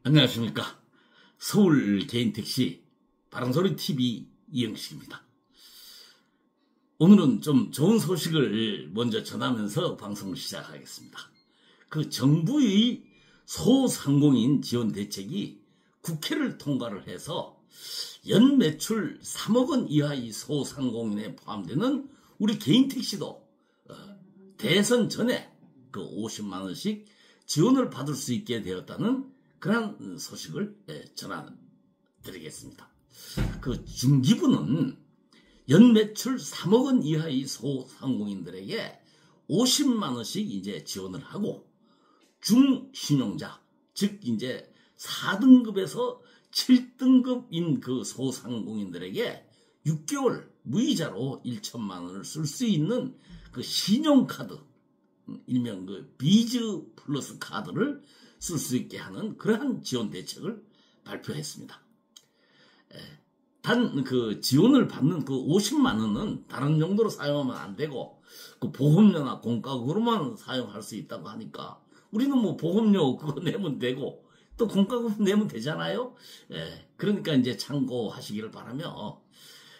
안녕하십니까. 서울 개인택시 바람소리TV 이영식입니다. 오늘은 좀 좋은 소식을 먼저 전하면서 방송을 시작하겠습니다. 그 정부의 소상공인 지원 대책이 국회를 통과를 해서 연 매출 3억 원 이하의 소상공인에 포함되는 우리 개인택시도 대선 전에 그 50만 원씩 지원을 받을 수 있게 되었다는 그런 소식을 전해드리겠습니다. 그 중기부는 연 매출 3억 원 이하의 소상공인들에게 50만 원씩 이제 지원을 하고, 중신용자, 즉 이제 4등급에서 7등급인 그 소상공인들에게 6개월 무이자로 1천만 원을 쓸 수 있는 그 신용카드, 일명 그 비즈 플러스 카드를 쓸 수 있게 하는 그러한 지원 대책을 발표했습니다. 단 그 지원을 받는 그 50만 원은 다른 용도로 사용하면 안 되고 그 보험료나 공과금으로만 사용할 수 있다고 하니까 우리는 뭐 보험료 그거 내면 되고 또 공과금 내면 되잖아요. 그러니까 이제 참고하시기를 바라며,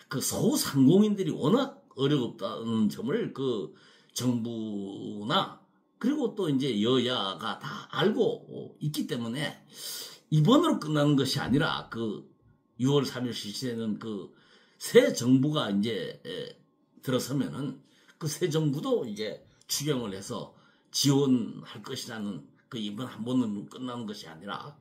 그 소상공인들이 워낙 어렵다는 점을 그 정부나 그리고 또 이제 여야가 다 알고 있기 때문에 이번으로 끝나는 것이 아니라 그 6월 3일 실시되는 그 새 정부가 이제 들어서면은 그 새 정부도 이제 추경을 해서 지원할 것이라는, 그 이번 한 번은 끝나는 것이 아니라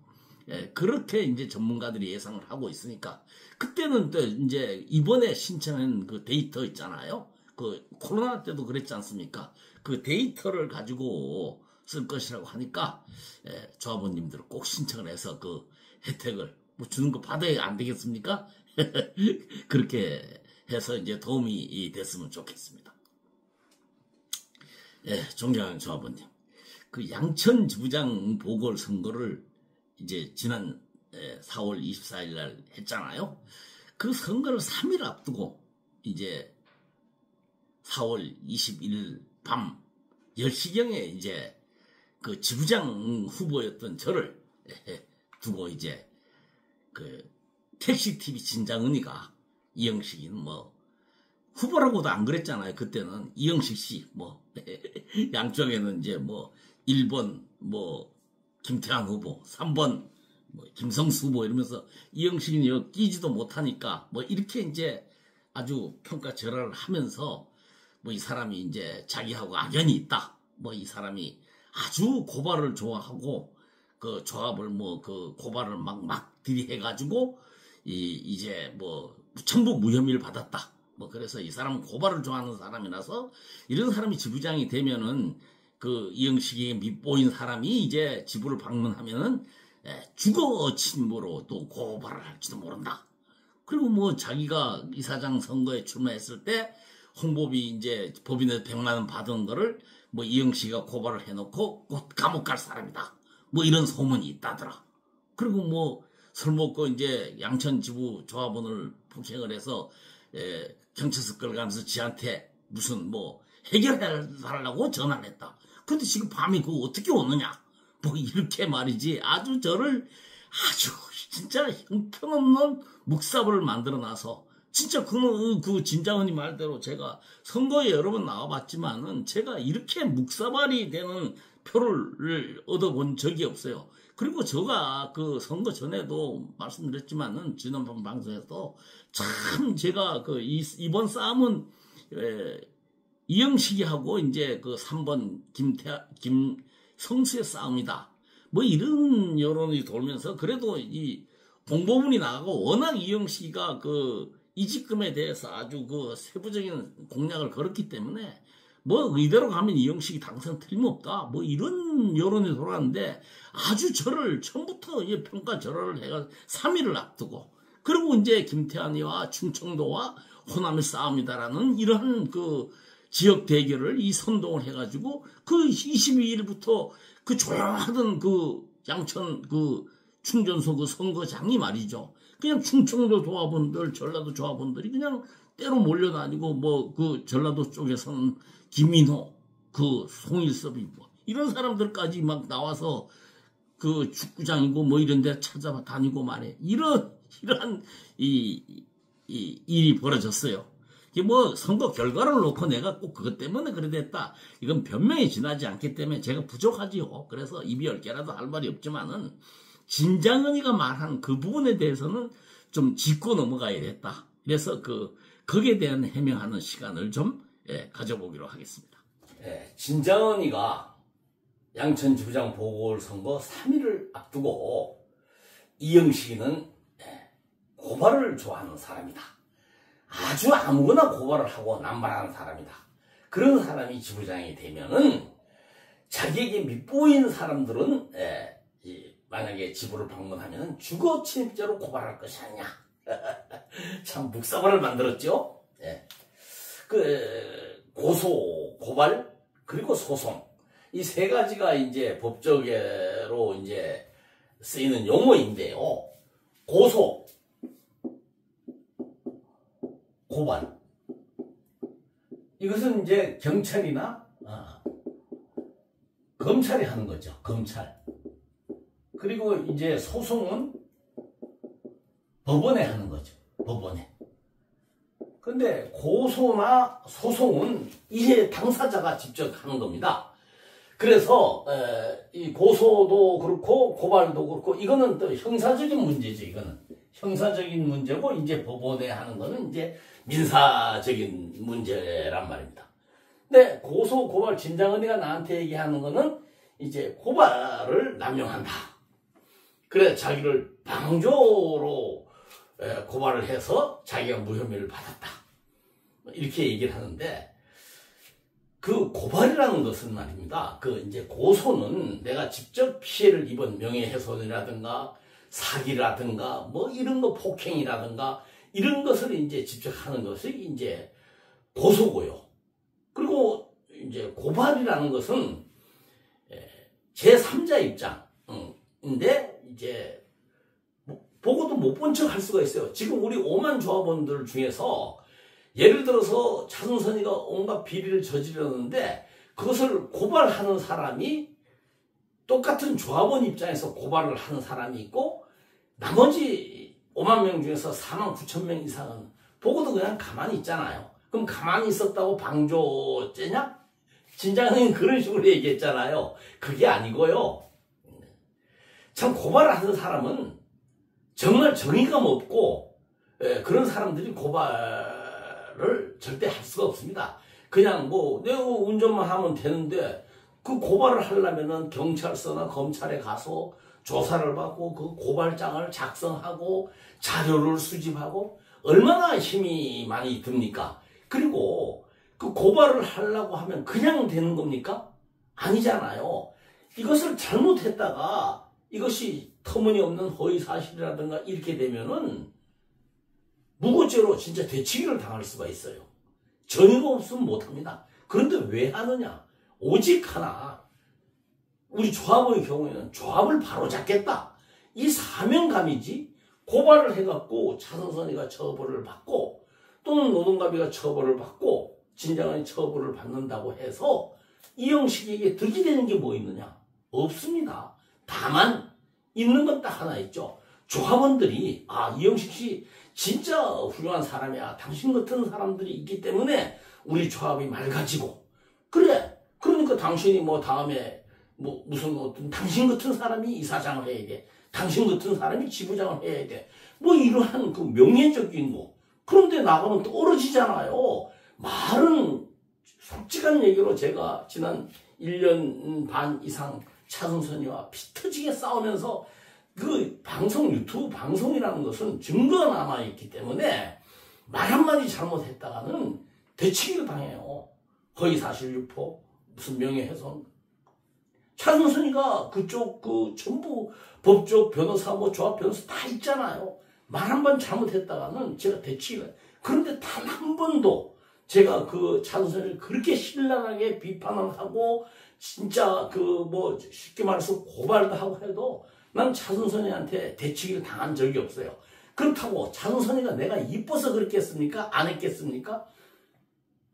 그렇게 이제 전문가들이 예상을 하고 있으니까, 그때는 또 이제 이번에 신청한 그 데이터 있잖아요. 그 코로나 때도 그랬지 않습니까? 그 데이터를 가지고 쓸 것이라고 하니까 조합원님들 꼭 신청을 해서 그 혜택을 뭐 주는 거 받아야 안 되겠습니까? 그렇게 해서 이제 도움이 됐으면 좋겠습니다. 존경하는 조합원님, 그 양천 지부장 보궐선거를 이제 지난 4월 24일 날 했잖아요. 그 선거를 3일 앞두고 이제 4월 21일 밤 10시경에 이제 그 지부장 후보였던 저를 두고 이제 그 택시TV 진장은이가 이영식이는 뭐 후보라고도 안 그랬잖아요. 그때는 이영식 씨 뭐 양쪽에는 이제 뭐 1번 뭐 김태환 후보, 3번 뭐 김성수 후보 이러면서 이영식이 여기 끼지도 못하니까 뭐 이렇게 이제 아주 평가절하를 하면서 뭐 이 사람이 이제 자기하고 악연이 있다, 뭐 이 사람이 아주 고발을 좋아하고 그 조합을 뭐 그 고발을 막 들이해가지고 이제 뭐 전부 무혐의를 받았다, 뭐 그래서 이 사람은 고발을 좋아하는 사람이라서 이런 사람이 지부장이 되면은 그 이영식이 밉보인 사람이 이제 지부를 방문하면은 주거 침범으로 또 고발을 할지도 모른다. 그리고 뭐 자기가 이사장 선거에 출마했을 때 홍보비 이제 법인에서 100만 원 받은 거를 뭐 이영식이가 고발을 해놓고 곧 감옥 갈 사람이다, 뭐 이런 소문이 있다더라. 그리고 뭐 술 먹고 이제 양천 지부 조합원을 폭행을 해서 경찰서 끌어가면서 지한테 무슨 뭐 해결해달라고 전화를 했다. 근데 지금 밤이 그거 어떻게 오느냐, 뭐 이렇게 말이지. 아주 저를 아주 진짜 형편없는 묵사부를 만들어놔서, 진짜 그 진장은이 말대로 제가 선거에 여러 번 나와봤지만은 제가 이렇게 묵사발이 되는 표를 얻어본 적이 없어요. 그리고 제가 그 선거 전에도 말씀드렸지만은 지난번 방송에서 참 제가 그 이번 싸움은 이영식이하고 이제 그 3번 김성수의 싸움이다, 뭐 이런 여론이 돌면서 그래도 이 공보문이 나가고 워낙 이영식이가 그 이직금에 대해서 아주 그 세부적인 공약을 걸었기 때문에 뭐 이대로 가면 이영식이 당선 틀림없다, 뭐 이런 여론이 돌아왔는데 아주 저를 처음부터 평가절하를 해가 3일을 앞두고, 그리고 이제 김태환이와 충청도와 호남의 싸움이다라는 이런 그 지역 대결을 이 선동을 해가지고 그 22일부터 그 조용하던 그 양천 그 충전소 그 선거장이 말이죠. 그냥 충청도 조합원들, 전라도 조합원들이 그냥 때로 몰려다니고, 뭐 그 전라도 쪽에서는 김민호, 그 송일섭이 뭐 이런 사람들까지 막 나와서 그 축구장이고 뭐 이런 데 찾아다니고 말해. 이러한 일이 벌어졌어요. 이게 뭐 선거 결과를 놓고 내가 꼭 그것 때문에 그래 됐다. 이건 변명이 지나지 않기 때문에 제가 부족하지요. 그래서 입이 10개라도 할 말이 없지만은 진장은이가 말한 그 부분에 대해서는 좀 짚고 넘어가야 됐다. 그래서 거기에 대한 해명하는 시간을 좀 가져보기로 하겠습니다. 진장은이가 양천지부장 보궐선거 3일을 앞두고 이영식이는 고발을 좋아하는 사람이다. 아주 아무거나 고발을 하고 남발하는 사람이다. 그런 사람이 지부장이 되면은 자기에게 밑보인 사람들은 만약에 지부를 방문하면 주거 침입죄로 고발할 것이 아니냐. 참 묵사발을 만들었죠. 고소, 고발, 그리고 소송. 이 세 가지가 이제 법적으로 이제 쓰이는 용어인데요. 고소, 고발. 이것은 이제 경찰이나 검찰이 하는 거죠. 검찰. 그리고 이제 소송은 법원에 하는 거죠. 법원에. 근데 고소나 소송은 이제 당사자가 직접 하는 겁니다. 그래서 이 고소도 그렇고 고발도 그렇고 이거는 또 형사적인 문제죠. 이거는 형사적인 문제고 이제 법원에 하는 거는 이제 민사적인 문제란 말입니다. 근데 고소 고발 진장은이가 나한테 얘기하는 거는 이제 고발을 남용한다. 그래 자기를 방조로 고발을 해서 자기가 무혐의를 받았다. 이렇게 얘기를 하는데 그 고발이라는 것은 말입니다. 이제 고소는 내가 직접 피해를 입은 명예훼손이라든가 사기라든가 뭐 이런 거 폭행이라든가 이런 것을 이제 직접 하는 것이 이제 고소고요. 그리고 이제 고발이라는 것은 제3자 입장인데 이제 보고도 못 본 척 할 수가 있어요. 지금 우리 오만 조합원들 중에서 예를 들어서 차순선이가 온갖 비리를 저지르는데 그것을 고발하는 사람이 똑같은 조합원 입장에서 고발을 하는 사람이 있고 나머지 5만 명 중에서 4만 9천 명 이상은 보고도 그냥 가만히 있잖아요. 그럼 가만히 있었다고 방조죄냐? 진장은 그런 식으로 얘기했잖아요. 그게 아니고요. 참 고발을 하는 사람은 정말 정의가 없고 그런 사람들이 고발을 절대 할 수가 없습니다. 그냥 뭐 내가 운전만 하면 되는데 그 고발을 하려면은 경찰서나 검찰에 가서 조사를 받고 그 고발장을 작성하고 자료를 수집하고 얼마나 힘이 많이 듭니까? 그리고 그 고발을 하려고 하면 그냥 되는 겁니까? 아니잖아요. 이것을 잘못했다가 이것이 터무니없는 허위사실이라든가 이렇게 되면은 무고죄로 진짜 되치기를 당할 수가 있어요. 전의가 없으면 못합니다. 그런데 왜 하느냐? 오직 하나, 우리 조합의 경우에는 조합을 바로잡겠다. 이 사명감이지 고발을 해갖고 차선선이가 처벌을 받고 또는 노동갑이가 처벌을 받고 진장한이 처벌을 받는다고 해서 이영식에게 득이 되는 게 뭐 있느냐? 없습니다. 다만 있는 건 딱 하나 있죠. 조합원들이 이영식 씨 진짜 훌륭한 사람이야. 당신 같은 사람들이 있기 때문에 우리 조합이 맑아지고 그래. 그러니까 당신이 뭐 다음에 뭐 무슨 어떤 당신 같은 사람이 이사장을 해야 돼. 당신 같은 사람이 지부장을 해야 돼. 뭐 이러한 그 명예적인 거. 그런데 나가면 떨어지잖아요. 말은 솔직한 얘기로 제가 지난 1년 반 이상 차순선이와 피 터지게 싸우면서 그 방송, 유튜브 방송이라는 것은 증거가 남아있기 때문에 말 한마디 잘못했다가는 되치기를 당해요. 허위사실 유포, 무슨 명예훼손. 차순선이가 그쪽 전부 법적 변호사, 뭐 조합 변호사 다 있잖아요. 말 한 번 잘못했다가는 제가 되치기를. 그런데 단 한 번도 제가 그 차순선이를 그렇게 신랄하게 비판을 하고 진짜 뭐 쉽게 말해서 고발도 하고 해도 난 차순선이한테 되치기를 당한 적이 없어요. 그렇다고 차순선이가 내가 이뻐서 그랬겠습니까? 안 했겠습니까?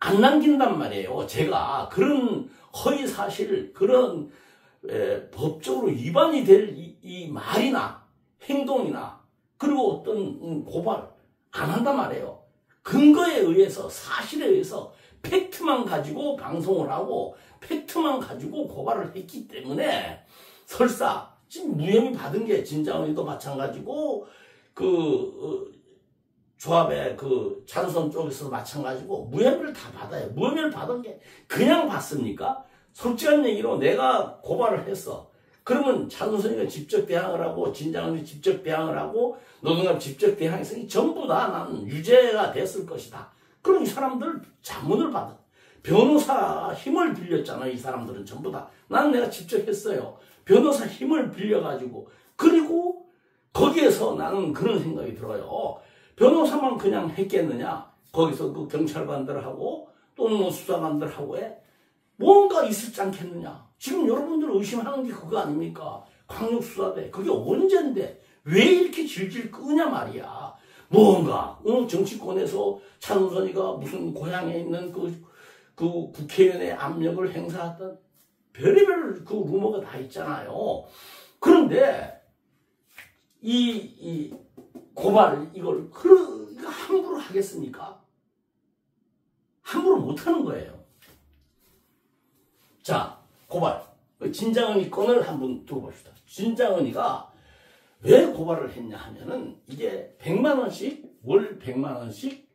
안 남긴단 말이에요. 제가 그런 허위사실, 그런 법적으로 위반이 될 이 말이나 행동이나 그리고 어떤 고발 안 한단 말이에요. 근거에 의해서 사실에 의해서 팩트만 가지고 방송을 하고 팩트만 가지고 고발을 했기 때문에 설사 지금 무혐의 받은 게 진장원이도 마찬가지고 조합의 찬성 쪽에서도 마찬가지고 무혐의를 다 받아요. 무혐의를 받은 게 그냥 받습니까? 솔직한 얘기로 내가 고발을 했어. 그러면 찬성이가 직접 대항을 하고 진장원이 직접 대항을 하고 노동합 직접 대항해서 전부 다 나는 유죄가 됐을 것이다. 그럼 이 사람들 자문을 받아. 변호사 힘을 빌렸잖아요. 이 사람들은 전부 다. 나는 내가 직접 했어요. 변호사 힘을 빌려가지고. 그리고 거기에서 나는 그런 생각이 들어요. 변호사만 그냥 했겠느냐? 거기서 그 경찰관들하고 또는 뭐 수사관들하고의 뭔가 있을지 않겠느냐? 지금 여러분들 의심하는 게 그거 아닙니까? 광역수사대. 그게 언젠데 왜 이렇게 질질 끄냐 말이야. 뭔가 정치권에서 차은선이가 무슨 고향에 있는 그 국회의원의 압력을 행사했던 별의별 그 루머가 다 있잖아요. 그런데 이 고발 이걸 함부로 하겠습니까? 함부로 못하는 거예요. 자, 고발. 진장은이 건을 한번 두고 봅시다. 진장은이가 왜 고발을 했냐 하면은 이게 100만 원씩 월 100만 원씩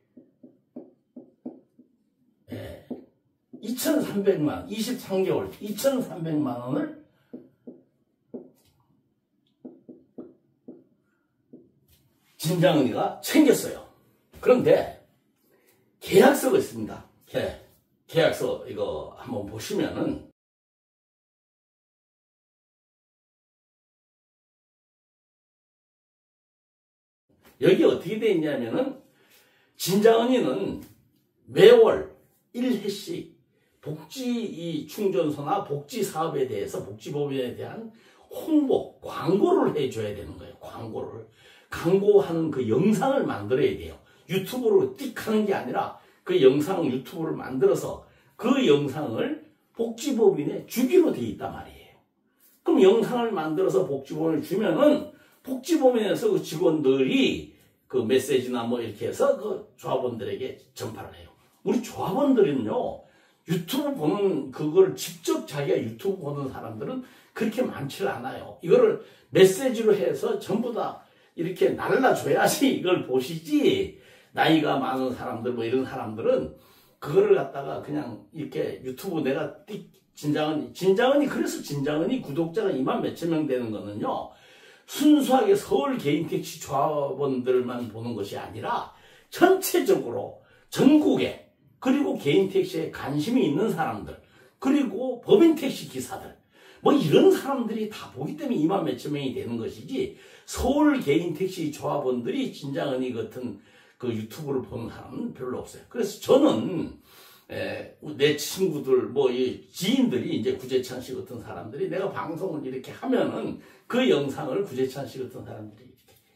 2,300만 원, 23개월 2,300만 원을 진장은이가 챙겼어요. 그런데 계약서가 있습니다. 계약서 이거 한번 보시면은 여기 어떻게 되어 있냐면은 진장은이는 매월 1회씩 복지 충전소나 복지 사업에 대해서 복지법인에 대한 홍보, 광고를 해줘야 되는 거예요. 광고하는 그 영상을 만들어야 돼요. 유튜브로 띡 하는 게 아니라 그 영상 유튜브를 만들어서 그 영상을 복지법인에 주기로 되어 있단 말이에요. 그럼 영상을 만들어서 복지법인에 주면은 복지법인에서 그 직원들이 그 메시지나 뭐 이렇게 해서 그 조합원들에게 전파를 해요. 우리 조합원들은요, 유튜브 보는 그걸 직접 자기가 유튜브 보는 사람들은 그렇게 많지 않아요. 이거를 메시지로 해서 전부 다 이렇게 날라줘야지 이걸 보시지. 나이가 많은 사람들 뭐 이런 사람들은 그거를 갖다가 그냥 이렇게 유튜브 내가 진장은이 그래서 진장은이 구독자가 2만 몇천 명 되는 거는요, 순수하게 서울 개인택시 조합원들만 보는 것이 아니라 전체적으로 전국에, 그리고 개인택시에 관심이 있는 사람들, 그리고 법인택시 기사들, 뭐 이런 사람들이 다 보기 때문에 2만 몇천 명이 되는 것이지, 서울 개인택시 조합원들이 진장은이 같은 그 유튜브를 보는 사람은 별로 없어요. 그래서 저는 내 친구들, 뭐 이 지인들이 이제 구재찬 씨 같은 사람들이 내가 방송을 이렇게 하면은 그 영상을 구재찬 씨 같은 사람들이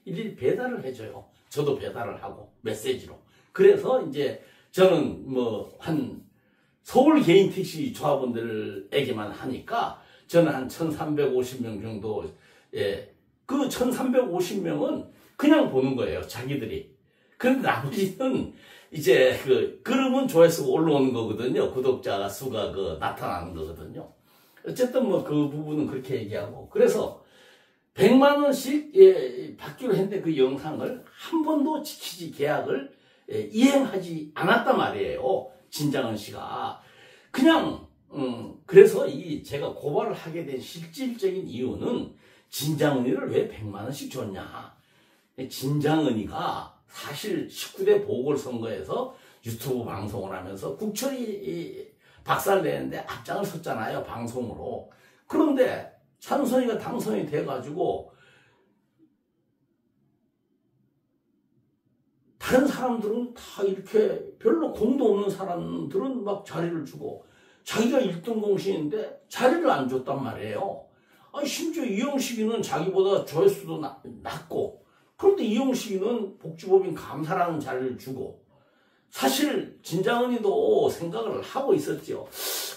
이렇게 일일이 배달을 해줘요. 저도 배달을 하고 메시지로. 그래서 이제 저는 뭐 한 서울 개인 택시 조합원들에게만 하니까 저는 한 1,350명 정도, 그 1,350명은 그냥 보는 거예요. 자기들이. 그런데 나머지는 이제 그러면 조회수가 올라오는 거거든요. 구독자 수가 나타나는 거거든요. 어쨌든 뭐 그 부분은 그렇게 얘기하고. 그래서 100만 원씩 받기로 했는데 그 영상을 한 번도 계약을 이행하지 않았단 말이에요. 진장은 씨가. 그냥, 그래서 제가 고발을 하게 된 실질적인 이유는 진장은이를 왜 100만 원씩 줬냐. 진장은이가 사실 19대 보궐선거에서 유튜브 방송을 하면서 국철이 박살내는데 앞장을 섰잖아요. 방송으로. 그런데 찬선이가 당선이 돼가지고 다른 사람들은 다 이렇게 별로 공도 없는 사람들은 막 자리를 주고 자기가 1등 공신인데 자리를 안 줬단 말이에요. 아니, 심지어 이영식이는 자기보다 조회수도 낮고, 그런데 이영식이는 복지법인 감사라는 자리를 주고, 사실 진장은이도 생각을 하고 있었죠.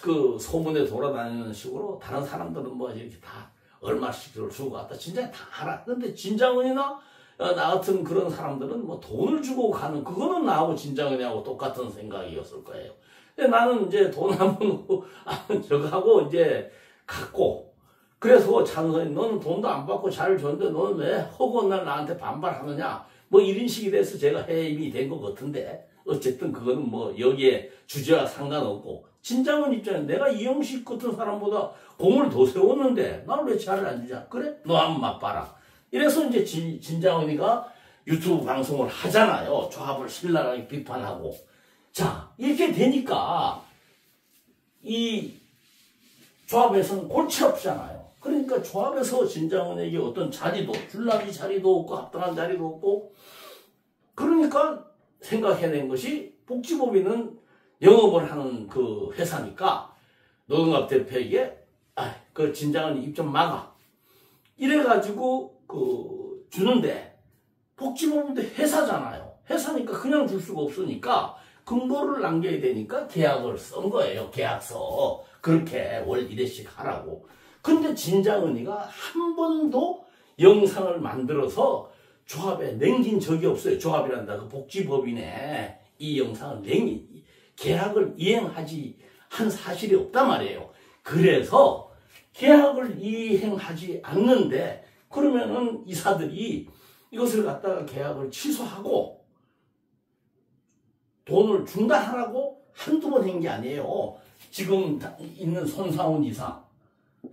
그 소문에 돌아다니는 식으로 다른 사람들은 뭐 이렇게 다 얼마씩 주고 갔다 진짜 다 알아. 근데 진장은이나 나 같은 그런 사람들은 뭐 돈을 주고 가는 그거는 나하고 진장은이하고 똑같은 생각이었을 거예요. 근데 나는 이제 돈 한 번 저거하고 이제 갖고 그래서 찬선이 너는 돈도 안 받고 잘 줬는데 너는 왜 허구한 날 나한테 반발하느냐 뭐 이런 식이 돼서 제가 해임이 된 것 같은데 어쨌든 그거는 뭐 여기에 주제와 상관없고 진장은 입장에 내가 이영식 같은 사람보다 공을 더 세웠는데 나를 왜 잘을 안 주냐 그래? 너 한번 맛봐라. 이래서 이제 진장은이가 유튜브 방송을 하잖아요. 조합을 신랄하게 비판하고 자 이렇게 되니까 이 조합에서는 골치 없잖아요. 그러니까 조합에서 진장은에게 어떤 자리도 줄라기 자리도 없고 합당한 자리도 없고 그러니까 생각해낸 것이 복지법인은 영업을 하는 그 회사니까 노동갑 대표에게 그 진장은 입 좀 막아 이래가지고 그 주는데 복지법인도 회사잖아요. 회사니까 그냥 줄 수가 없으니까 근거를 남겨야 되니까 계약을 쓴 거예요. 계약서 그렇게 월 1회씩 하라고. 근데 진장은이가 한 번도 영상을 만들어서 조합에 남긴 적이 없어요. 조합이란다. 그 복지법인에 이 영상을 계약을 이행하지 한 사실이 없단 말이에요. 그래서 계약을 이행하지 않는데 그러면은 이사들이 이것을 갖다가 계약을 취소하고 돈을 중단하라고 한두 번 한 게 아니에요. 지금 있는 손상훈 이사,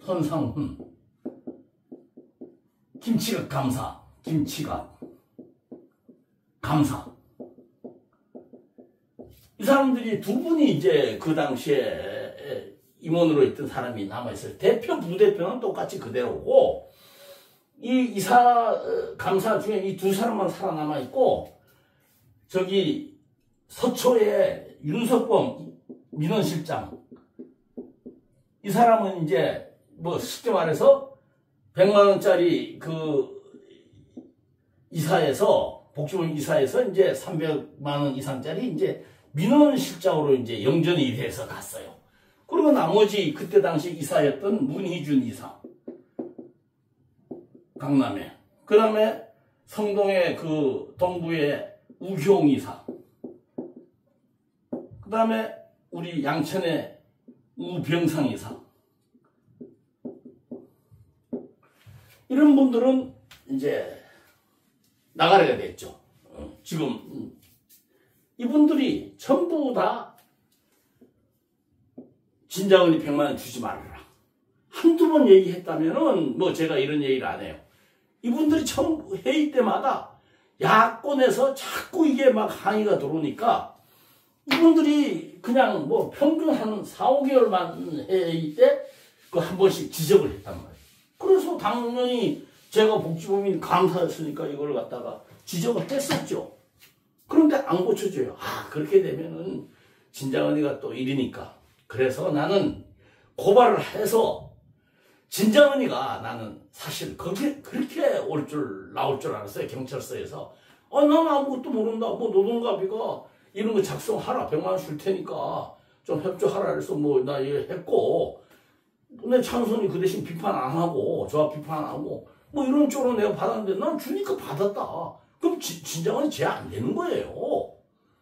손상훈, 김치각 감사, 김치각 감사. 이 사람들이 두 분이 이제 그 당시에 임원으로 있던 사람이 남아있어요. 대표, 부대표는 똑같이 그대로고, 이 이사, 감사 중에 이 두 사람만 살아남아있고, 저기 서초의 윤석범 민원실장, 이 사람은 이제 뭐 쉽게 말해서 100만원짜리 그 이사에서, 복지원 이사에서 이제 300만원 이상짜리 이제 민원실장으로 이제 영전이 돼서 갔어요. 그리고 나머지 그때 당시 이사였던 문희준 이사, 강남에. 그 다음에 성동의 그 동부의 우효웅 이사. 그 다음에 우리 양천의 우병상 이사. 이런 분들은 이제 나가래가 됐죠. 지금 이분들이 전부 다 진장은이 100만원 주지 말아라. 한두 번 얘기했다면은 뭐 제가 이런 얘기를 안 해요. 이분들이 전부 회의 때마다 야권에서 자꾸 이게 막 항의가 들어오니까 이분들이 그냥 뭐 평균 한 4, 5개월만 회의 때 그 한 번씩 지적을 했단 말이에요. 그래서 당연히 제가 복지법인 감사였으니까 이걸 갖다가 지적을 했었죠. 그런데 안 고쳐져요. 그렇게 되면은 진장은이가 또 이러니까. 그래서 나는 고발을 해서 진장은이가 나는 사실 그렇게 나올 줄 알았어요. 경찰서에서. 난 아무것도 모른다. 뭐 노동갑이가 이런 거 작성하라. 100만원 줄 테니까 좀 협조하라 해서 뭐 나 이거 했고. 근데 찬선이 그 대신 비판 안 하고 조합 비판 안 하고 뭐 이런 쪽으로 내가 받았는데 난 주니까 받았다. 그럼 진장은이 쟤 안 되는 거예요.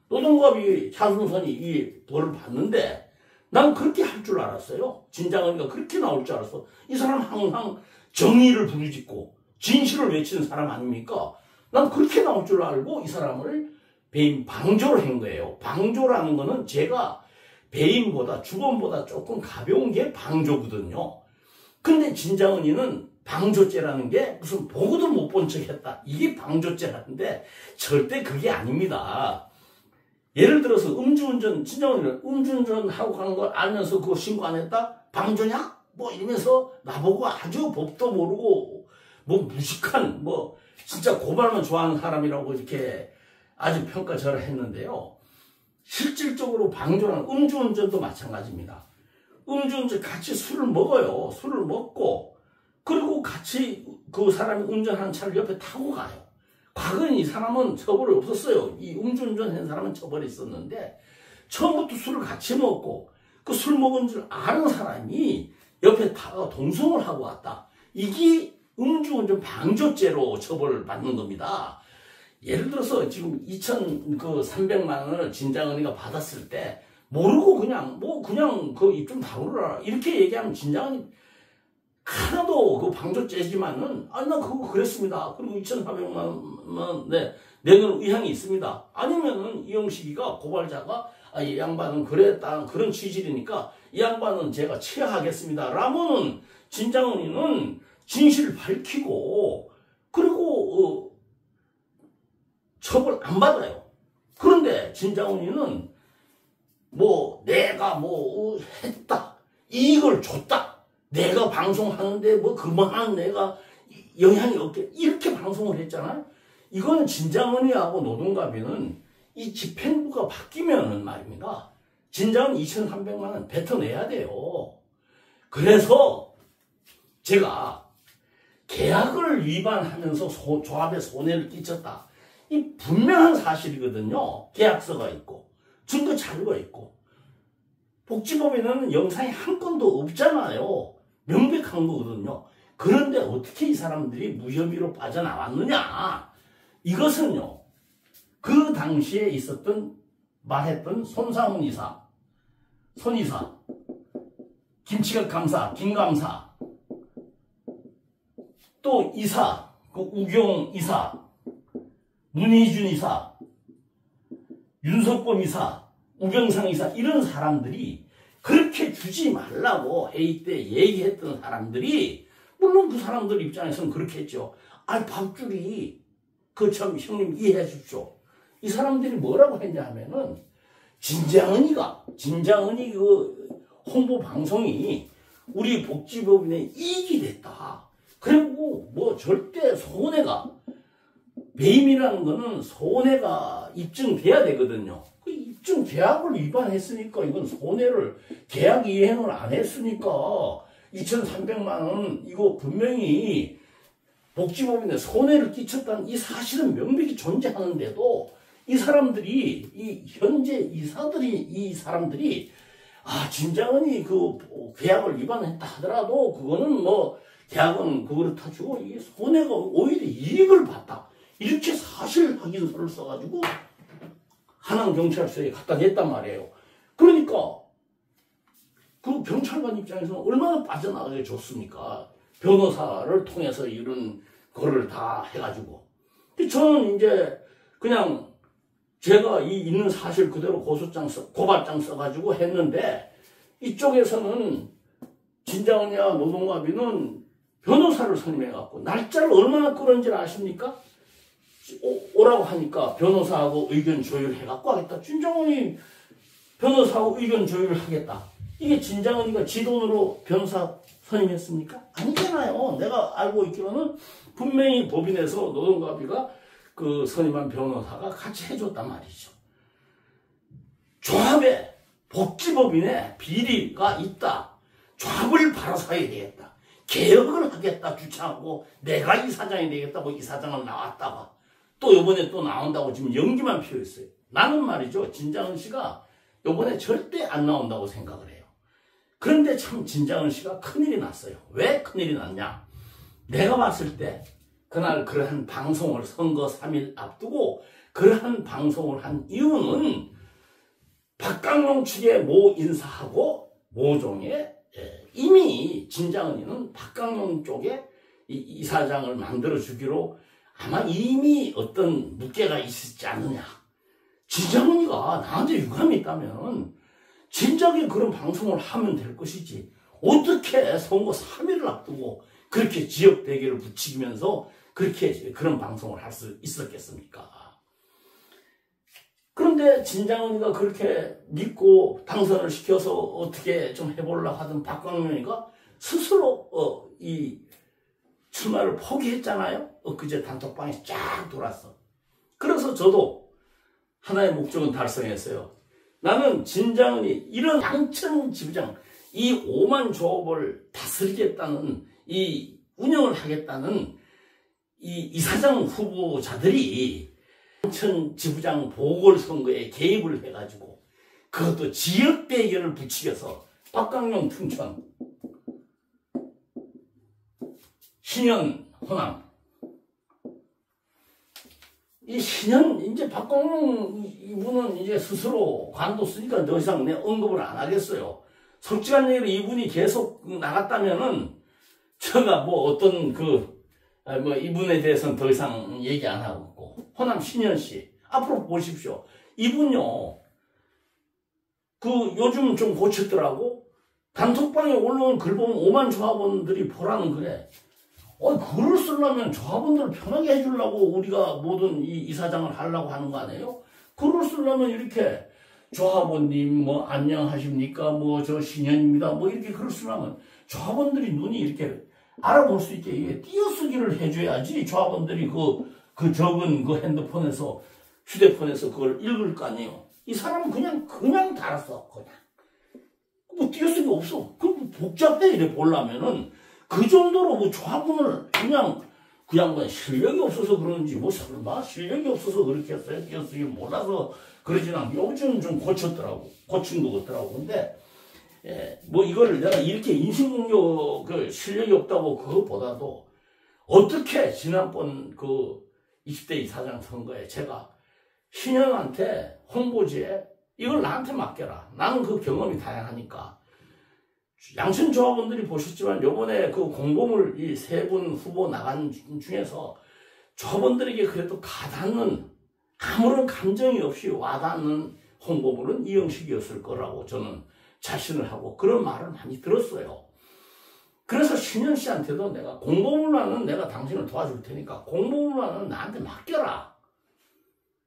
노동갑이 찬선이 이 벌을 받는데 난 그렇게 할 줄 알았어요. 진장은이가 그렇게 나올 줄 알았어. 이 사람 항상 정의를 부르짖고 진실을 외치는 사람 아닙니까? 난 그렇게 나올 줄 알고 이 사람을 배임 방조를 한 거예요. 방조라는 거는 제가 배임보다 주범보다 조금 가벼운 게 방조거든요. 근데 진장은이는 방조죄라는 게 무슨 보고도 못 본 척 했다. 이게 방조죄라는데 절대 그게 아닙니다. 예를 들어서 음주운전, 진장은이는 음주운전하고 가는 걸 알면서 그거 신고 안 했다? 방조냐? 뭐 이러면서 나보고 아주 법도 모르고 뭐 무식한 뭐 진짜 고발만 좋아하는 사람이라고 이렇게 아주 평가절하 했는데요. 실질적으로 방조라는 음주운전도 마찬가지입니다. 음주운전 같이 술을 먹어요. 술을 먹고 그리고 같이 그 사람이 운전하는 차를 옆에 타고 가요. 과거엔 이 사람은 처벌이 없었어요. 이 음주운전 한 사람은 처벌이 있었는데 처음부터 술을 같이 먹고 그 술 먹은 줄 아는 사람이 옆에 타가 동성을 하고 왔다. 이게 음주운전 방조죄로 처벌을 받는 겁니다. 예를 들어서 지금 2,300만 원을 진장은이가 받았을 때 모르고 그냥 그 입 좀 다물어라 이렇게 얘기하면 진장은이 하나도 그 방조죄지만은 나 그거 그랬습니다. 그리고 2,400만 원 내는 의향이 있습니다. 아니면은 이영식이가 고발자가 이 양반은 그랬다 그런 취지니까 이 양반은 제가 취하하겠습니다. 라면은 진장은이는 진실을 밝히고 그리고 처벌 안 받아요. 그런데 진장훈이는 내가 했다, 이익을 줬다, 내가 방송하는데 그만한 내가 영향이 없게 이렇게 방송을 했잖아요. 이거는 진장훈이하고 노동갑이는 이 집행부가 바뀌면은 말입니다. 진장은 2,300만 원 뱉어내야 돼요. 그래서 제가 계약을 위반하면서 조합에 손해를 끼쳤다. 이 분명한 사실이거든요. 계약서가 있고 증거 자료가 있고 복지법에는 영상이 한 건도 없잖아요. 명백한 거거든요. 그런데 어떻게 이 사람들이 무혐의로 빠져나왔느냐. 이것은요. 그 당시에 말했던 손상훈 이사, 손 이사, 김치각 감사, 김 감사, 또 이사, 그 우경 이사, 문희준 이사, 윤석범 이사, 우병상 이사 이런 사람들이 그렇게 주지 말라고 회의 때 얘기했던 사람들이 물론 그 사람들 입장에서는 그렇게 했죠. 박주리 참 형님 이해해 주십시오. 이 사람들이 뭐라고 했냐 하면은 진장은이 그 홍보 방송이 우리 복지법인에 이익이 됐다. 그리고 절대 손해가 배임이라는 거는 손해가 입증돼야 되거든요. 그 입증 계약을 위반했으니까 이건 손해를 계약 이행을 안 했으니까 2,300만 원 이거 분명히 복지법인에 손해를 끼쳤다는 이 사실은 명백히 존재하는데도 이 사람들이 현재 이 사람들이 진장은이 그 계약을 위반했다 하더라도 그거는 계약은 그렇다 주고 이게 손해가 오히려 이익을 봤다. 이렇게 사실 확인서를 써가지고 한양경찰서에 갖다 냈단 말이에요. 그러니까 그 경찰관 입장에서는 얼마나 빠져나가게 좋습니까? 변호사를 통해서 이런 거를 다 해가지고. 저는 이제 그냥 제가 있는 사실 그대로 고발장 써가지고 했는데 이쪽에서는 진장은이와 노동갑이는 변호사를 선임해갖고 날짜를 얼마나 끌었는지 아십니까? 오라고 하니까 변호사하고 의견 조율해갖고 하겠다. 진장은이 변호사하고 의견 조율을 하겠다. 이게 진장은이가 지 돈으로 변호사 선임했습니까? 아니잖아요. 내가 알고 있기로는 분명히 법인에서 노동갑이가 그 선임한 변호사가 같이 해줬단 말이죠. 조합에 복지법인에 비리가 있다. 조합을 바로서야 되겠다. 개혁을 하겠다 주창하고 내가 이사장이 되겠다 이사장을 나왔다가 또 요번에 또 나온다고 지금 연기만 피워있어요. 나는 말이죠. 진장은 씨가 요번에 절대 안 나온다고 생각을 해요. 그런데 참 진장은 씨가 큰일이 났어요. 왜 큰일이 났냐. 내가 봤을 때 그날 그러한 방송을 선거 3일 앞두고 그러한 방송을 한 이유는 박강용 측의 모 인사하고 모종의 이미 진장은이는 박강용 쪽에 이사장을 만들어주기로 아마 이미 어떤 묵계가 있었지 않느냐. 진장은이가 나한테 유감이 있다면 진작에 그런 방송을 하면 될 것이지 어떻게 선거 3일을 앞두고 그렇게 지역 대결을 부추기면서 그렇게 그런 방송을 할 수 있었겠습니까? 그런데 진장은이가 그렇게 믿고 당선을 시켜서 어떻게 좀 해보려고 하던 박광명이가 스스로 이 출마를 포기했잖아요. 엊그제 단톡방에 쫙 돌았어. 그래서 저도 하나의 목적은 달성했어요. 나는 진장은이 이런 양천지부장 이 5만 조업을 다스리겠다는 이 운영을 하겠다는 이 이사장 후보자들이 양천 지부장 보궐선거에 개입을 해가지고 그것도 지역 배경을 부추겨서 박강용 춘천, 신현 호남, 이 신현 이제 박광룡 이분은 이제 스스로 관뒀으니까 더 이상 내 언급을 안 하겠어요. 솔직한 얘기로 이분이 계속 나갔다면은 제가 뭐 어떤 뭐 이분에 대해서는 더 이상 얘기 안 하고, 호남 신현 씨 앞으로 보십시오. 이분요 요즘 좀 고쳤더라고. 단톡방에 올라온 글 보면 5만 조합원들이 보라는 글에 글을 쓰려면 조합원들을 편하게 해주려고 우리가 모든 이 이사장을 하려고 하는 거 아니에요? 글을 쓰려면 이렇게 조합원님 뭐 안녕하십니까 뭐 저 신현입니다 뭐 이렇게 글을 쓰려면 조합원들이 눈이 이렇게 알아볼 수 있게 이게 띄어쓰기를 해줘야지 조합원들이 그 적은 그 핸드폰에서 휴대폰에서 그걸 읽을 거 아니에요. 이 사람은 그냥 달았어. 그냥 뭐 띄어쓰기 없어. 그 복잡해 이래 보려면은 그 정도로 뭐 조합원을 그냥 실력이 없어서 그러는지 뭐 설마 실력이 없어서 그렇게 했어요. 띄어쓰기 몰라서 그러진 않고 요즘 좀 고쳤더라고. 고친 것 같더라고. 근데 뭐 이걸 내가 이렇게 인신공격 실력이 없다고 그것보다도 어떻게 지난번 20대 이사장 선거에 제가 신현한테 홍보지에 이걸 나한테 맡겨라. 나는 그 경험이 다양하니까. 양천 조합원들이 보셨지만 요번에 그 공보물 이 3분 후보 나간 중에서 조합원들에게 그래도 가닿는 아무런 감정이 없이 와닿는 홍보물은 이영식이었을 거라고 저는 자신을 하고 그런 말을 많이 들었어요. 그래서 신현 씨한테도 내가 공보물만은 내가 당신을 도와줄 테니까 공보물만은 나한테 맡겨라.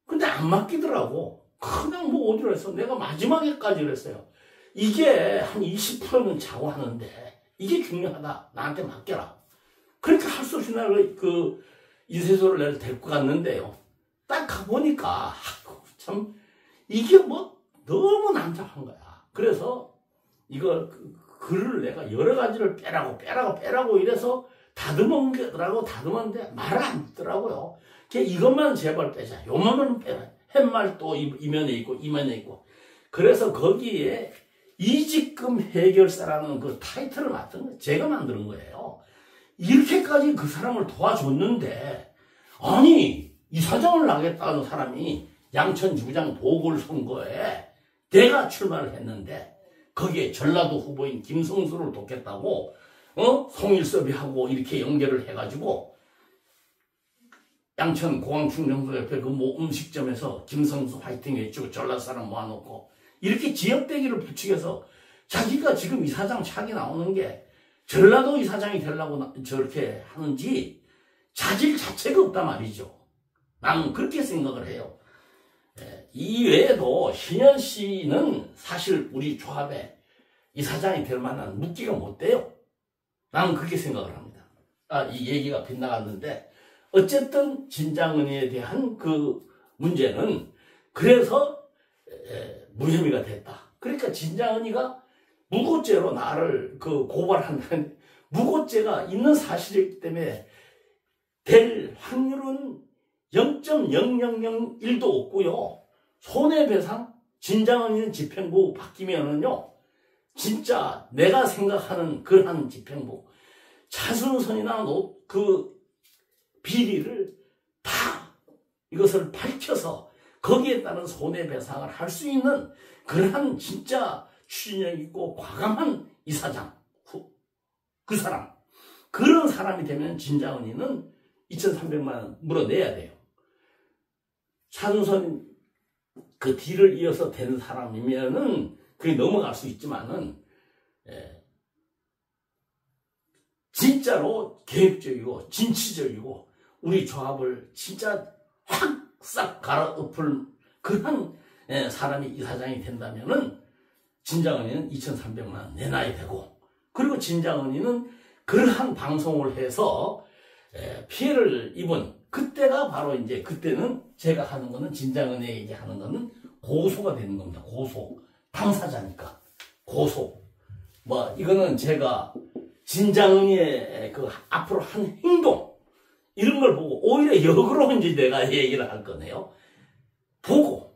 근데 안 맡기더라고. 그냥 뭐 어디로 했어. 내가 마지막에까지 그랬어요. 이게 한 20%는 자고 하는데 이게 중요하다. 나한테 맡겨라. 그렇게 할 수 없이 나를 인쇄소를 내가 데리고 갔는데요. 딱 가보니까 참 이게 뭐 너무 난잡한 거야. 그래서 이걸 글을 내가 여러 가지를 빼라고 이래서 다듬으라고 다듬었는데 말을 안 듣더라고요. 이것만 제발 빼자. 요만은 빼라. 햇말 또 이면에 있고 이면에 있고. 그래서 거기에 이직금 해결사라는 그 타이틀을 맡은 거 제가 만드는 거예요. 이렇게까지 그 사람을 도와줬는데 아니 이사장을 나겠다는 사람이 양천지부장 보궐선거에 내가 출마를 했는데 거기에 전라도 후보인 김성수를 돕겠다고 송일섭이하고 이렇게 연결을 해가지고 양천 공항충정소 옆에 그 뭐 음식점에서 김성수 화이팅 해주고 전라도 사람 모아놓고 이렇게 지역대기를 부추겨서 자기가 지금 이사장 차기 나오는 게 전라도 이사장이 되려고 저렇게 하는지 자질 자체가 없단 말이죠. 나는 그렇게 생각을 해요. 이 외에도 신현 씨는 사실 우리 조합에 이사장이 될 만한 묻기가 못 돼요. 나는 그렇게 생각을 합니다. 이 얘기가 빗나갔는데 어쨌든 진장은혜에 대한 그 문제는 그래서 무혐의가 됐다. 그러니까 진장은혜가 무고죄로 나를 고발한다는 무고죄가 있는 사실이기 때문에 될 확률은 0.0001도 없고요. 손해배상 진장은혜는 집행부 바뀌면은요 진짜 내가 생각하는 그러한 집행부 차순선이나 그 비리를 다 이것을 밝혀서 거기에 따른 손해배상을 할 수 있는 그러한 진짜 추진력 있고 과감한 이사장 그 사람 그런 사람이 되면 진장은혜는 2,300만 원 물어내야 돼요. 차순선 그 뒤를 이어서 된 사람이면은 그게 넘어갈 수 있지만은 진짜로 계획적이고 진취적이고 우리 조합을 진짜 확 싹 갈아엎을 그런 사람이 이사장이 된다면은 진장은혜는 2,300만 원 내놔야 되고 그리고 진장은혜는 그러한 방송을 해서 피해를 입은 그때가 바로 이제 그때는 제가 하는 거는 진장은혜에게 하는 거는 고소가 되는 겁니다. 고소. 당사자니까. 고소. 뭐 이거는 제가 진장은혜의 그 앞으로 한 행동 이런 걸 보고 오히려 역으로 이제 내가 얘기를 할 거네요. 보고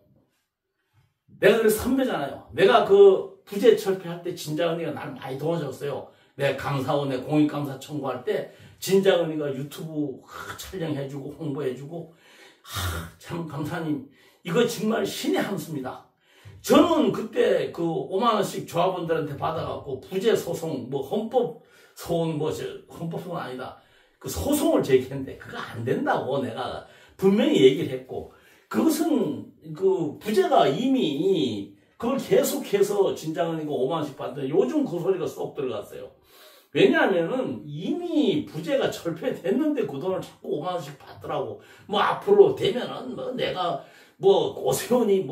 내가 그래서 선배잖아요. 내가 그 부재 철폐할 때 진자은이가 나를 많이 도와줬어요. 내가 감사원에 공익감사 청구할 때 진자은이가 유튜브 촬영해주고 홍보해주고 참 감사님 이거 정말 신의 한 수입니다. 저는 그때 그 5만 원씩 조합원들한테 받아갖고 부재 소송 뭐 헌법 소원 헌법 소원 아니다. 그 소송을 제기했는데 그거 안 된다고 내가 분명히 얘기를 했고 그것은 그 부재가 이미 그걸 계속해서 진장은이고 5만 원씩 받는데 요즘 그 소리가 쏙 들어갔어요. 왜냐하면은 이미 부재가 철폐됐는데 그 돈을 자꾸 5만 원씩 받더라고. 뭐 앞으로 되면은 뭐 내가 뭐 오세훈이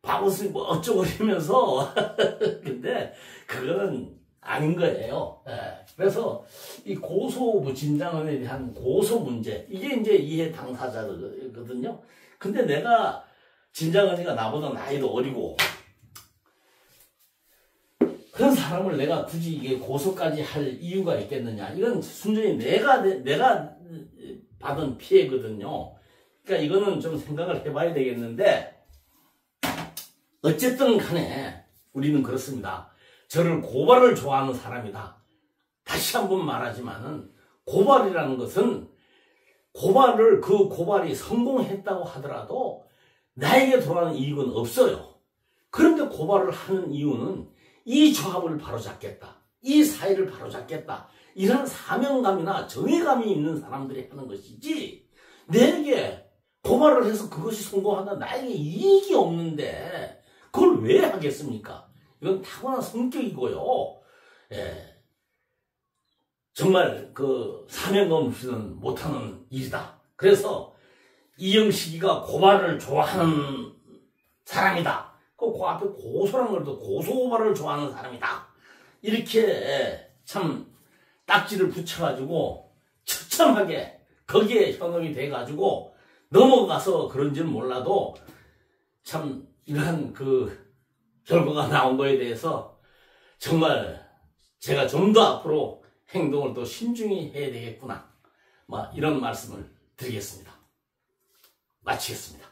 박원순이 뭐 어쩌고 이러면서 근데 그건 아닌 거예요. 예. 그래서 이 고소 진장원에 대한 고소 문제 이게 이제 이해 당사자거든요. 근데 내가 진장원이가 나보다 나이도 어리고 그런 사람을 내가 굳이 이게 고소까지 할 이유가 있겠느냐? 이건 순전히 내가 받은 피해거든요. 그러니까 이거는 좀 생각을 해봐야 되겠는데 어쨌든 간에 우리는 그렇습니다. 저를 고발을 좋아하는 사람이다. 다시 한번 말하지만은 고발이라는 것은 그 고발이 성공했다고 하더라도 나에게 돌아오는 이익은 없어요. 그런데 고발을 하는 이유는 이 조합을 바로잡겠다. 이 사회를 바로잡겠다. 이런 사명감이나 정의감이 있는 사람들이 하는 것이지 내게 고발을 해서 그것이 성공한다. 나에게 이익이 없는데 그걸 왜 하겠습니까? 이건 타고난 성격이고요. 예. 정말 그 사명감 없이는 못하는 일이다. 그래서 이영식이가 고발을 좋아하는 사람이다. 그 앞에 고소라는 걸도 고소고발을 좋아하는 사람이다. 이렇게 참 딱지를 붙여가지고 처참하게 거기에 현혹이 돼가지고 넘어가서 그런지는 몰라도 참 이러한 그 결과가 나온 거에 대해서 정말 제가 좀 더 앞으로 행동을 또 신중히 해야 되겠구나. 이런 말씀을 드리겠습니다. 마치겠습니다.